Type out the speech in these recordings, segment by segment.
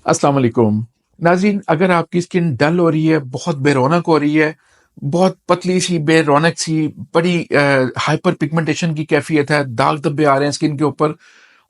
अस्सलाम वालेकुम नाज़रीन, अगर आपकी स्किन डल हो रही है, बहुत बेरौनक हो रही है, बहुत पतली सी बेरौनक सी, बड़ी हाइपर पिगमेंटेशन की कैफियत है, दाग धब्बे आ रहे हैं स्किन के ऊपर,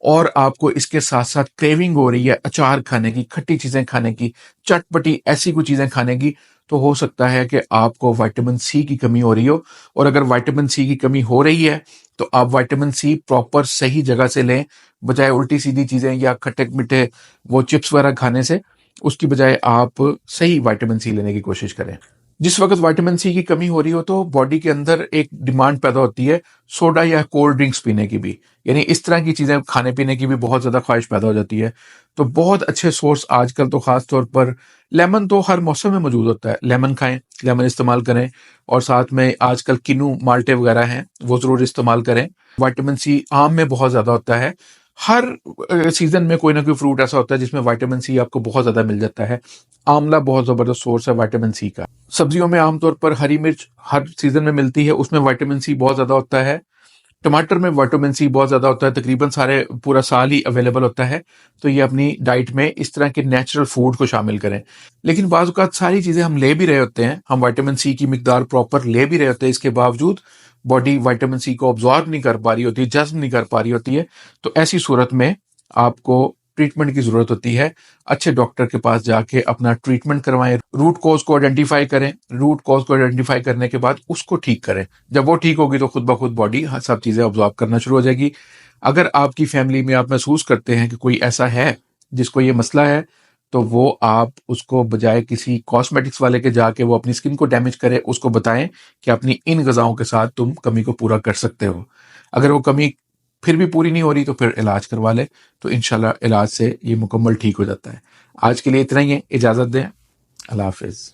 और आपको इसके साथ साथ क्रेविंग हो रही है अचार खाने की, खट्टी चीज़ें खाने की, चटपटी ऐसी कोई चीज़ें खाने की, तो हो सकता है कि आपको विटामिन सी की कमी हो रही हो। और अगर विटामिन सी की कमी हो रही है तो आप विटामिन सी प्रॉपर सही जगह से लें, बजाय उल्टी सीधी चीज़ें या खट्टे मीठे वो चिप्स वगैरह खाने से। उसकी बजाय आप सही विटामिन सी लेने की कोशिश करें। जिस वक्त विटामिन सी की कमी हो रही हो तो बॉडी के अंदर एक डिमांड पैदा होती है सोडा या कोल्ड ड्रिंक्स पीने की भी, यानी इस तरह की चीज़ें खाने पीने की भी बहुत ज़्यादा ख्वाहिश पैदा हो जाती है। तो बहुत अच्छे सोर्स आजकल तो ख़ास तौर पर लेमन तो हर मौसम में मौजूद होता है, लेमन खाएं, लेमन इस्तेमाल करें, और साथ में आजकल किनू माल्टे वगैरह हैं वो ज़रूर इस्तेमाल करें। विटामिन सी आम में बहुत ज़्यादा होता है। हर सीजन में कोई ना कोई फ्रूट ऐसा होता है जिसमें विटामिन सी आपको बहुत ज़्यादा मिल जाता है। आंवला बहुत ज़बरदस्त सोर्स है विटामिन सी का। सब्जियों में आमतौर पर हरी मिर्च हर सीजन में मिलती है, उसमें विटामिन सी बहुत ज़्यादा होता है। टमाटर में विटामिन सी बहुत ज़्यादा होता है, तकरीबन सारे पूरा साल ही अवेलेबल होता है। तो ये अपनी डाइट में इस तरह के नेचुरल फूड को शामिल करें। लेकिन बाज़ औक़ात सारी चीज़ें हम ले भी रहे होते हैं, हम विटामिन सी की मिकदार प्रॉपर ले भी रहे होते हैं, इसके बावजूद बॉडी विटामिन सी को ऑब्जॉर्ब नहीं कर पा रही होती, जज़्ब नहीं कर पा रही होती है। तो ऐसी सूरत में आपको ट्रीटमेंट की ज़रूरत होती है। अच्छे डॉक्टर के पास जाके अपना ट्रीटमेंट करवाएं, रूट कॉज को आइडेंटिफाई करें, रूट कॉज को आइडेंटिफाई करने के बाद उसको ठीक करें। जब वो ठीक होगी तो खुद ब खुद बॉडी सब चीज़ें ऑब्जॉर्ब करना शुरू हो जाएगी। अगर आपकी फैमिली में आप महसूस करते हैं कि कोई ऐसा है जिसको ये मसला है, तो वो आप उसको बजाय किसी कॉस्मेटिक्स वाले के जाके वो अपनी स्किन को डैमेज करे, उसको बताएं कि अपनी इन गज़ाओं के साथ तुम कमी को पूरा कर सकते हो। अगर वो कमी फिर भी पूरी नहीं हो रही तो फिर इलाज करवा ले, तो इंशाल्लाह इलाज से ये मुकम्मल ठीक हो जाता है। आज के लिए इतना ही है, इजाज़त दें। अल्लाह हाफ़िज़।